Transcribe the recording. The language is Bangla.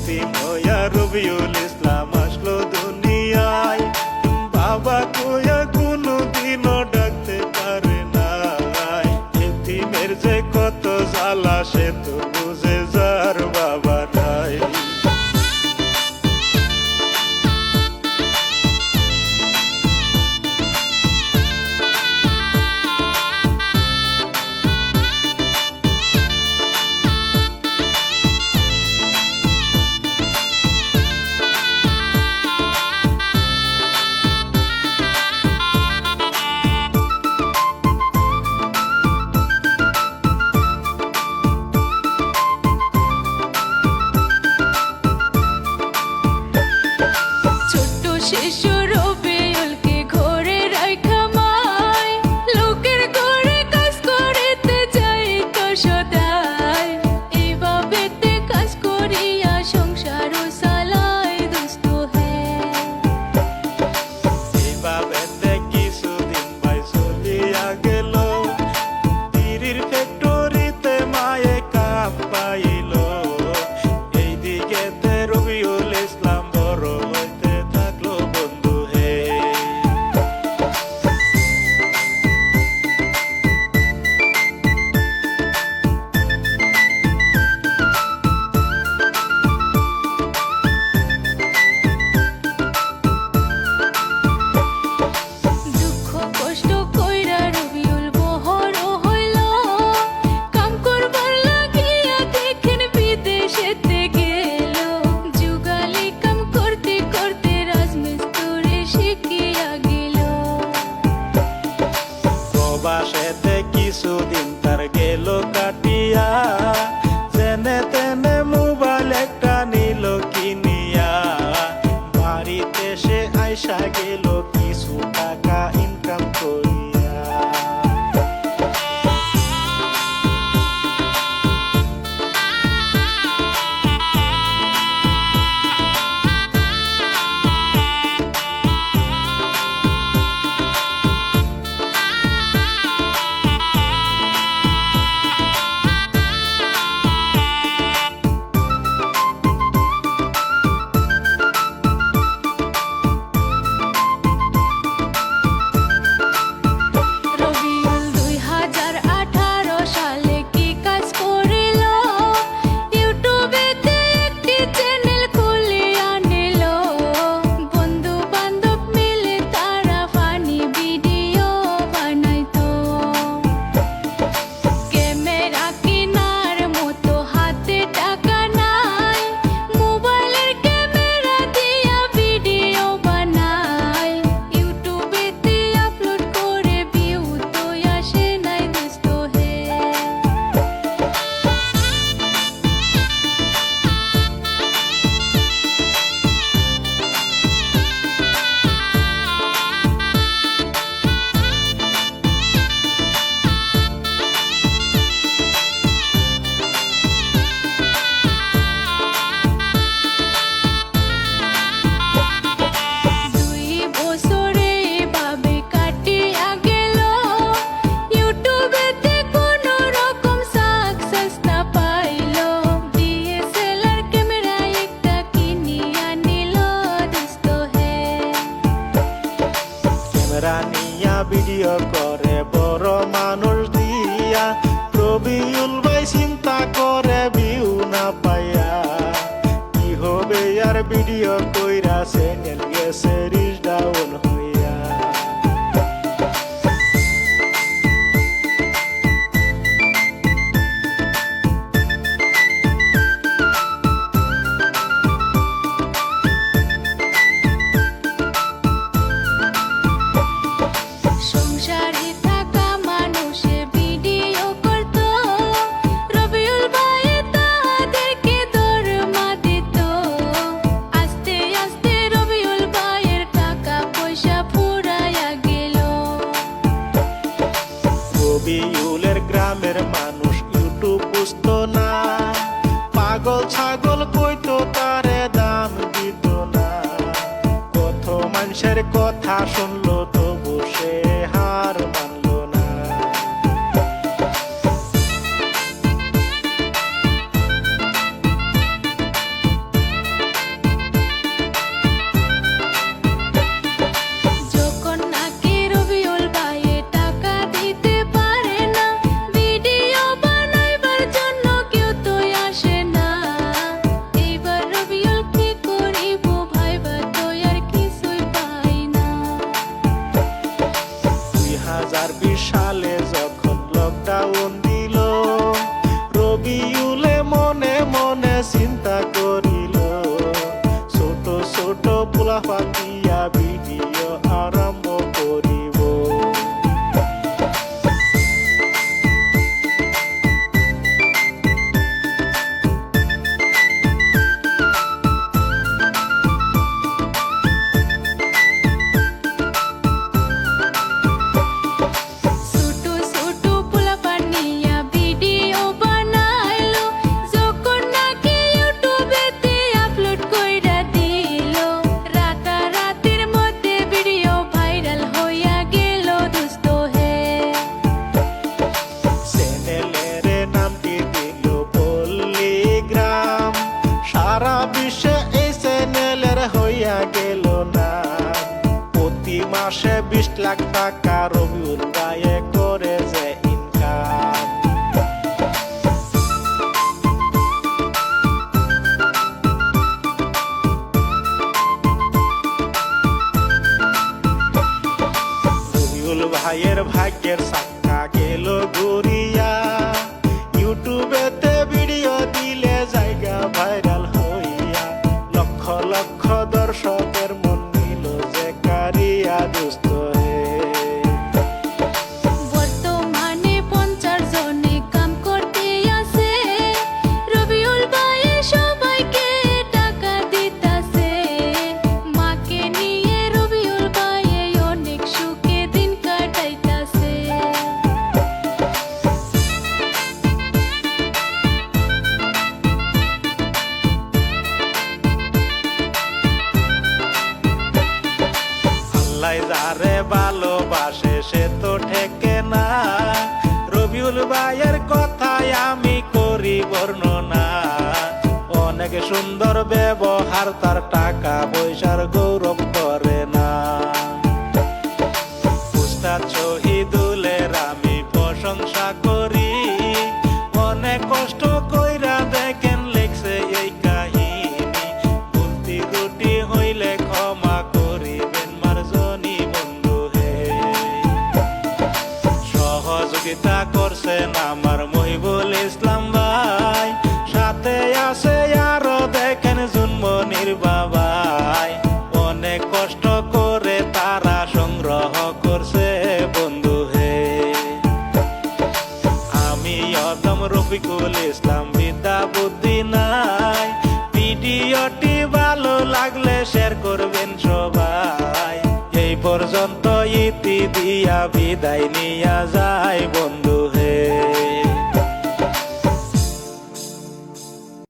এতিম হইয়া রবিউল ইসলাম আসলো দুনিয়ায়, বাবা কইয়া কোনোদিনও ডাকতে পারে নাই। এতিমের যে কত জ্বালা সে তো বুঝে যার বাবা নাই। শিশু রবিউলকে ঘরে রাইখা মায়, লোকের ঘরে কাজ করিতে যাইত সদায়। এইভাবেতে কাজ করিয়া সংসার চালায় দুস্থ হে। এইভাবেতে কিছুদিন ভাই চলিয়া গেল, তিরির ফ্যাক্টরিতে মায়ে কাম পাইল। এইদিকেতে রবিউল ইসলাম বড় হইতে থাকলো বন্ধু হে। দুঃখ কষ্ট কইরা রবিউল বড় হইল, কাম করবার লাগিয়া দেখেন বিদেশেতে গেল। যুগালি কাম করতে করতে রাজমিস্ত্রি শিখিয়া গেল। প্রবাসেতে কিছুদিন তার গেল কাটিয়া, জেনে তেনে মোবাইল একটা নিল কিনিয়া। বাড়িতে সে আইসা গেল কিছু টাকা ইনকাম করিয়া। রবিউল 2018 সালে কি কাজ করিল, ইউটিউবেতে একটি চ্যানেল খুলিয়া নিল। বন্ধু বান্ধব মিলে তারা ফানি ভিডিও বানাইতো। ক্যামেরা কিনার মতো হাতে টাকা নাই, মোবাইলের ক্যামেরা দিয়া ভিডিও বানায়। ইউটিউবেতে আপলোড করে ভিউ তো আসে নাই দোস্ত হে। দুই বছরে এভাবে কাটিয়া গেল, ইউটিউবেতে কোনো রকম সাকসেস না পাইল। ডিএসএলআর ক্যামেরা একটা কিনিয়া নিল দোস্ত হে। ক্যামেরা নিয়া ভিডিও করে বড় মানুষ দিয়া, রবিউল ভাই চিন্তা করে ভিউ না পাইয়া। কি হবে আর ভিডিও কইরা চ্যানেল গেছে রিচ ডাউন হইয়া। সংসারে থাকা মানুষে ভিডিও করত, রবিউল ভাই তাদেরকে দরমা দিত। আস্তে আস্তে রবিউল ভাইয়ের টাকা পয়সা ফুরাইয়া গেল। রবিউলের গ্রামের মানুষ ইউটিউব বুঝতো না, পাগল ছাগল কইতো তারে দাম দিত না। কত মানুষের কথা শুনলো তবু সে হার মানলো না। করিল ছোট ছোট পোলা পাতিয়া ভিডিও আরম্ভ করিব ছোট ছোট পোলাপান নিয়া ভিডিও বানাইলো যখন নাকি ইউটিউবেতে আপলোড কইরা দিল রাতারাতির মধ্যে ভিডিও ভাইরাল হইয়া গেল দোস্ত হে চ্যানেলের নামটি দিল পল্লীগ্রাম সারা বিশ্বে এই চ্যানেলের হইয়া গেল না প্রতি মাসে 20 লাখ টাকা রবিউল ভাইয়ে করে যে ইনকাম রবিউল ভাইয়ের ভাগ্যের চাক্কা গেল ঘুরিয়া ইউটিউবেতে ভিডিও দিলে জায়গা ভাইরাল হইয়া লক্ষ লক্ষ দর্শকের মন নিল যে কারিয়া দুস্থ হে বর্তমানে 50 জনে কাম করতে আছে রবিউল ভাই সবাইকে টাকা দিতাছে মাকে নিয়ে রবিউল ভাই অনেক সুখে দিন কাটাইতাছে আল্লাহ যারে ভালোবাসে সে তো ঠেকে না রবিউল ভাইয়ের কথায় আমি করি বর্ণনা অনেক সুন্দর ব্যবহার তার টাকা পয়সার গৌরব করে না উস্তাদ শহীদুলের আমি প্রশংসা করি অনেক কষ্ট কইরা দেখেন লেখছে এই কাহিনী ভুলতি ত্রুটি হইলে ক্ষমা করিবেন মার্জনী বন্ধু হে সহযোগিতা করছেন আমার মহিবুল ইসলাম ভাই সাথে আছে আরো দেখেন জুনমনির বাবাই অনেক কষ্ট করে তারা সংগ্রহ করছে বন্ধু হে আমি অদম রফিকুল ইসলাম বিদ্যা বুদ্ধি নাই ভিডিওটি ভালো লাগলে শেয়ার করবেন সবাই এই পর্যন্ত ইতি দিয়া বিদায় নিয়া যায় বন্ধু